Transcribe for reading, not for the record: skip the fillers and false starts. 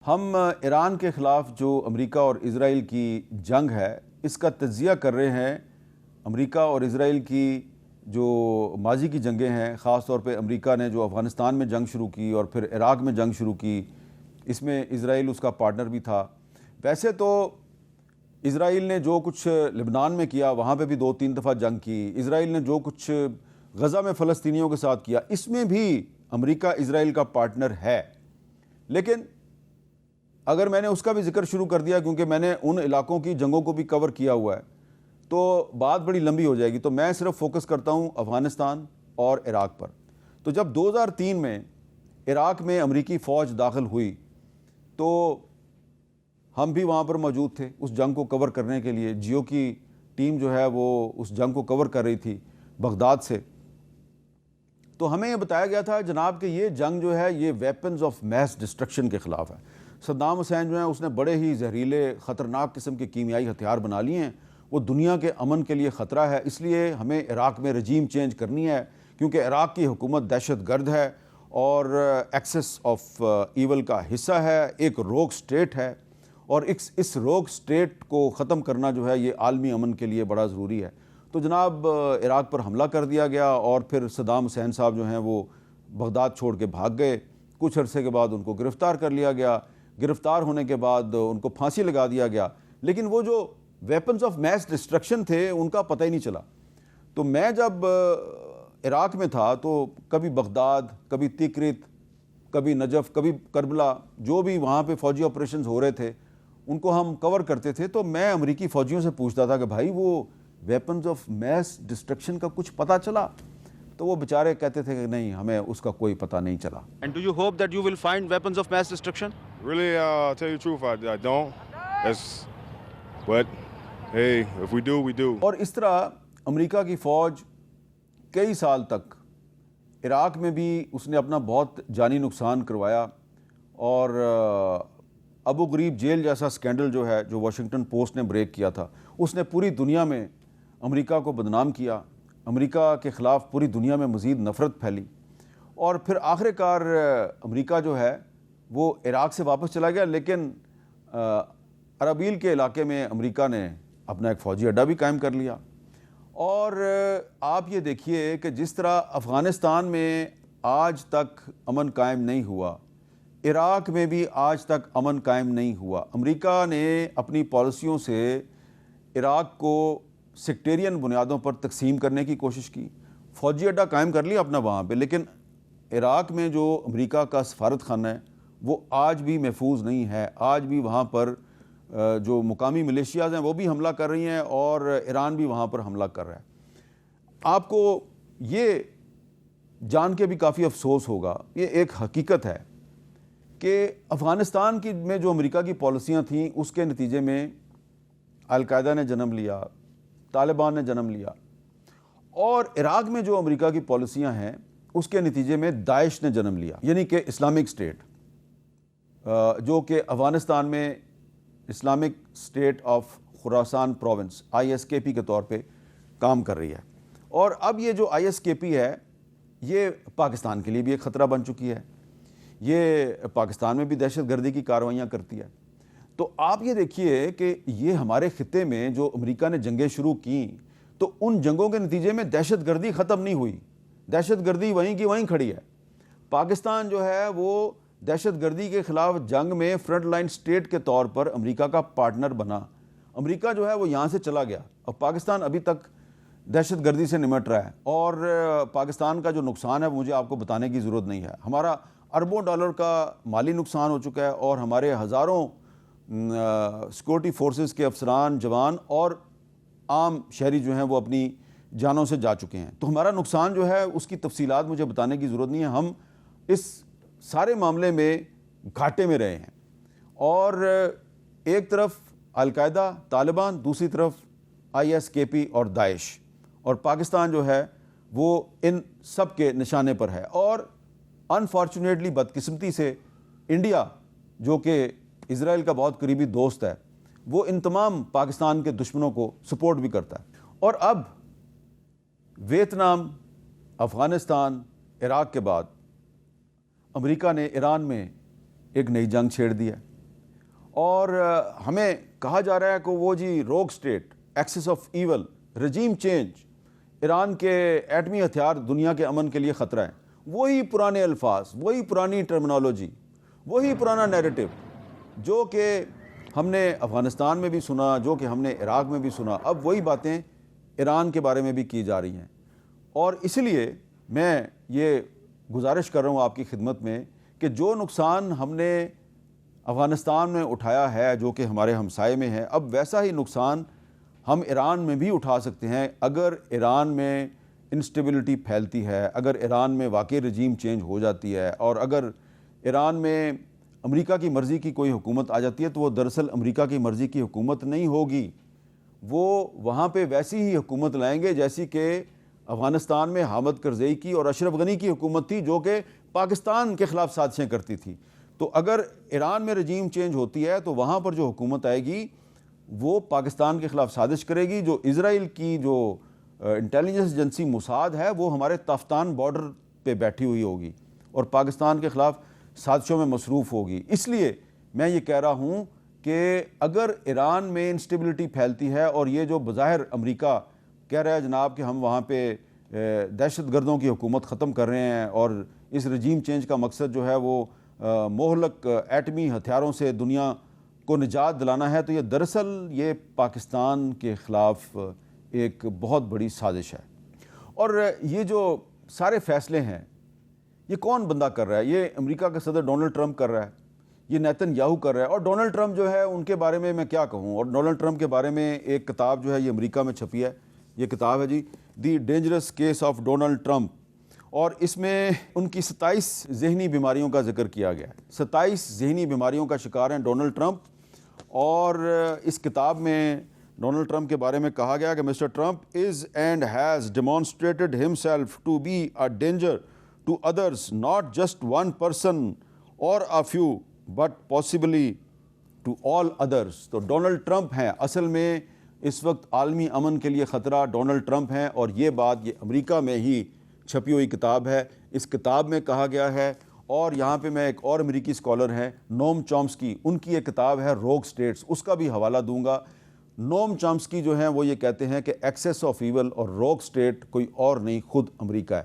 ہم ایران کے خلاف جو امریکہ اور اسرائیل کی جنگ ہے اس کا تجزیہ کر رہے ہیں۔ امریکہ اور اسرائیل کی جو ماضی کی جنگیں ہیں، خاص طور پہ امریکہ نے جو افغانستان میں جنگ شروع کی اور پھر عراق میں جنگ شروع کی، اس میں اسرائیل اس کا پارٹنر بھی تھا۔ ویسے تو اسرائیل نے جو کچھ لبنان میں کیا وہاں پہ بھی 2-3 دفعہ جنگ کی، اسرائیل نے جو کچھ غزہ میں فلسطینیوں کے ساتھ کیا، اس میں بھی امریکہ اسرائیل کا پارٹنر ہے۔ لیکن اگر میں نے اس کا بھی ذکر شروع کر دیا، کیونکہ میں نے ان علاقوں کی جنگوں کو بھی کور کیا ہوا ہے، تو بات بڑی لمبی ہو جائے گی، تو میں صرف فوکس کرتا ہوں افغانستان اور عراق پر۔ تو جب 2003 میں عراق میں امریکی فوج داخل ہوئی تو ہم بھی وہاں پر موجود تھے اس جنگ کو کور کرنے کے لیے۔ جیو کی ٹیم جو ہے وہ اس جنگ کو کور کر رہی تھی بغداد سے۔ تو ہمیں یہ بتایا گیا تھا جناب کہ یہ جنگ جو ہے یہ ویپنز آف میس ڈسٹرکشن کے خلاف ہے۔ صدام حسین جو ہیں اس نے بڑے ہی زہریلے خطرناک قسم کے کیمیائی ہتھیار بنا لیے ہیں، وہ دنیا کے امن کے لیے خطرہ ہے، اس لیے ہمیں عراق میں رجیم چینج کرنی ہے، کیونکہ عراق کی حکومت دہشت گرد ہے اور ایکسس آف ایول کا حصہ ہے، ایک روگ سٹیٹ ہے، اور اس روگ سٹیٹ کو ختم کرنا جو ہے یہ عالمی امن کے لیے بڑا ضروری ہے۔ تو جناب عراق پر حملہ کر دیا گیا اور پھر صدام حسین صاحب جو ہیں وہ بغداد چھوڑ کے بھاگ گئے۔ کچھ عرصے کے بعد ان کو گرفتار کر لیا گیا، گرفتار ہونے کے بعد ان کو پھانسی لگا دیا گیا، لیکن وہ جو ویپنز آف میس ڈسٹرکشن تھے ان کا پتہ ہی نہیں چلا۔ تو میں جب عراق میں تھا تو کبھی بغداد، کبھی تکرت، کبھی نجف، کبھی کربلا، جو بھی وہاں پہ فوجی آپریشنز ہو رہے تھے ان کو ہم کور کرتے تھے، تو میں امریکی فوجیوں سے پوچھتا تھا کہ بھائی وہ ویپنز آف میس ڈسٹرکشن کا کچھ پتہ چلا؟ تو وہ بیچارے کہتے تھے کہ نہیں، ہمیں اس کا کوئی پتہ نہیں چلا۔ And do you hope that you will find weapons of mass destruction? Really, tell you the truth, I don't. But hey, if we do, we do. اور اس طرح امریکہ کی فوج کئی سال تک عراق میں بھی اس نے اپنا بہت جانی نقصان کروایا، اور ابو غریب جیل جیسا سکینڈل جو ہے جو واشنگٹن پوسٹ نے بریک کیا تھا، اس نے پوری دنیا میں امریکہ کو بدنام کیا، امریکہ کے خلاف پوری دنیا میں مزید نفرت پھیلی، اور پھر آخر کار امریکہ جو ہے وہ عراق سے واپس چلا گیا، لیکن اربیل کے علاقے میں امریکہ نے اپنا ایک فوجی اڈہ بھی قائم کر لیا۔ اور آپ یہ دیکھیے کہ جس طرح افغانستان میں آج تک امن قائم نہیں ہوا، عراق میں بھی آج تک امن قائم نہیں ہوا۔ امریکہ نے اپنی پالیسیوں سے عراق کو سیکٹیرین بنیادوں پر تقسیم کرنے کی کوشش کی، فوجی اڈہ قائم کر لیا اپنا وہاں پہ، لیکن عراق میں جو امریکہ کا سفارت خانہ ہے وہ آج بھی محفوظ نہیں ہے۔ آج بھی وہاں پر جو مقامی ملیشیاز ہیں وہ بھی حملہ کر رہی ہیں اور ایران بھی وہاں پر حملہ کر رہا ہے۔ آپ کو یہ جان کے بھی کافی افسوس ہوگا، یہ ایک حقیقت ہے کہ افغانستان کی میں جو امریکہ کی پالیسیاں تھیں اس کے نتیجے میں القاعدہ نے جنم لیا، طالبان نے جنم لیا، اور عراق میں جو امریکہ کی پالیسیاں ہیں اس کے نتیجے میں داعش نے جنم لیا، یعنی کہ اسلامک اسٹیٹ، جو کہ افغانستان میں Islamic state of Khorasan province ISKP کے طور پہ کام کر رہی ہے۔ اور اب یہ جو ISKP ہے یہ پاکستان کے لیے بھی ایک خطرہ بن چکی ہے، یہ پاکستان میں بھی دہشت گردی کی کارروائیاں کرتی ہے۔ تو آپ یہ دیکھیے کہ یہ ہمارے خطے میں جو امریکہ نے جنگیں شروع کیں تو ان جنگوں کے نتیجے میں دہشت گردی ختم نہیں ہوئی، دہشت گردی وہیں کی وہیں کھڑی ہے۔ پاکستان جو ہے وہ دہشت گردی کے خلاف جنگ میں فرنٹ لائن سٹیٹ کے طور پر امریکہ کا پارٹنر بنا۔ امریکہ جو ہے وہ یہاں سے چلا گیا اور پاکستان ابھی تک دہشت گردی سے نمٹ رہا ہے، اور پاکستان کا جو نقصان ہے وہ مجھے آپ کو بتانے کی ضرورت نہیں ہے۔ ہمارا اربوں ڈالر کا مالی نقصان ہو چکا ہے، اور ہمارے ہزاروں سیکورٹی فورسز کے افسران، جوان اور عام شہری جو ہیں وہ اپنی جانوں سے جا چکے ہیں۔ تو ہمارا نقصان جو ہے اس کی تفصیلات مجھے بتانے کی ضرورت نہیں ہے، ہم اس سارے معاملے میں گھاٹے میں رہے ہیں، اور ایک طرف القاعدہ، طالبان، دوسری طرف ISKP اور داعش، اور پاکستان جو ہے وہ ان سب کے نشانے پر ہے۔ اور انفارچونیٹلی، بدقسمتی سے، انڈیا جو کہ اسرائیل کا بہت قریبی دوست ہے وہ ان تمام پاکستان کے دشمنوں کو سپورٹ بھی کرتا ہے۔ اور اب ویتنام، افغانستان، عراق کے بعد امریکہ نے ایران میں ایک نئی جنگ چھیڑ دی ہے۔ اور ہمیں کہا جا رہا ہے کہ وہ جی rogue state, axis of evil, regime change, Iran کے ایٹمی ہتھیار دنیا کے امن کے لیے خطرہ ہیں. وہی پرانے الفاظ، وہی پرانی ٹرمنالوجی، وہی پرانا نیریٹو جو کہ ہم نے افغانستان میں بھی سنا، جو کہ ہم نے عراق میں بھی سنا، اب وہی باتیں ایران کے بارے میں بھی کی جا رہی ہیں. اور اس لیے میں یہ گزارش کر رہا ہوں آپ کی خدمت میں کہ جو نقصان ہم نے افغانستان میں اٹھایا ہے، جو کہ ہمارے ہمسائے میں ہے، اب ویسا ہی نقصان ہم ایران میں بھی اٹھا سکتے ہیں اگر ایران میں انسٹیبلٹی پھیلتی ہے، اگر ایران میں واقعی رجیم چینج ہو جاتی ہے، اور اگر ایران میں امریکہ کی مرضی کی کوئی حکومت آ جاتی ہے تو وہ دراصل امریکہ کی مرضی کی حکومت نہیں ہوگی. وہ وہاں پہ ویسی ہی حکومت لائیں گے جیسی کہ افغانستان میں حامد کرزئی کی اور اشرف غنی کی حکومت تھی، جو کہ پاکستان کے خلاف سازشیں کرتی تھی. تو اگر ایران میں رجیم چینج ہوتی ہے تو وہاں پر جو حکومت آئے گی وہ پاکستان کے خلاف سازش کرے گی. جو اسرائیل کی جو انٹیلیجنس ایجنسی موساد ہے وہ ہمارے تافتان بارڈر پہ بیٹھی ہوئی ہوگی اور پاکستان کے خلاف سازشوں میں مصروف ہوگی. اس لیے میں یہ کہہ رہا ہوں کہ اگر ایران میں انسٹیبلٹی پھیلتی ہے اور یہ جو بظاہر امریکہ کہہ رہا ہے جناب کہ ہم وہاں پہ دہشت گردوں کی حکومت ختم کر رہے ہیں اور اس رجیم چینج کا مقصد جو ہے وہ مہلک ایٹمی ہتھیاروں سے دنیا کو نجات دلانا ہے، تو یہ دراصل یہ پاکستان کے خلاف ایک بہت بڑی سازش ہے. اور یہ جو سارے فیصلے ہیں یہ کون بندہ کر رہا ہے؟ یہ امریکہ کا صدر ڈونلڈ ٹرمپ کر رہا ہے، یہ نیتن یاہو کر رہا ہے. اور ڈونلڈ ٹرمپ جو ہے ان کے بارے میں کیا کہوں، اور ڈونلڈ ٹرمپ کے بارے میں ایک کتاب جو ہے یہ امریکہ میں چھپی ہے. یہ کتاب ہے جی the dangerous case of Donald Trump, اور اس میں ان کی 27 ذہنی بیماریوں کا ذکر کیا گیا ہے. 27 ذہنی بیماریوں کا شکار ہیں ڈونلڈ ٹرمپ. اور اس کتاب میں ڈونلڈ ٹرمپ کے بارے میں کہا گیا کہ Mr Trump is and has demonstrated himself to be a danger to others, not just one person or a few but possibly to all others. تو ڈونلڈ ٹرمپ ہیں اصل میں اس وقت عالمی امن کے لیے خطرہ، ڈونلڈ ٹرمپ ہیں. اور یہ بات یہ امریکہ میں ہی چھپی ہوئی کتاب ہے. اس کتاب میں کہا گیا ہے، اور یہاں پہ میں ایک اور امریکی اسکالر ہیں نوم چومسکی، ان کی ایک کتاب ہے روگ سٹیٹس، اس کا بھی حوالہ دوں گا. نوم چومسکی جو ہیں وہ یہ کہتے ہیں کہ ایکسیس آف ایول اور روگ سٹیٹ کوئی اور نہیں، خود امریکہ ہے.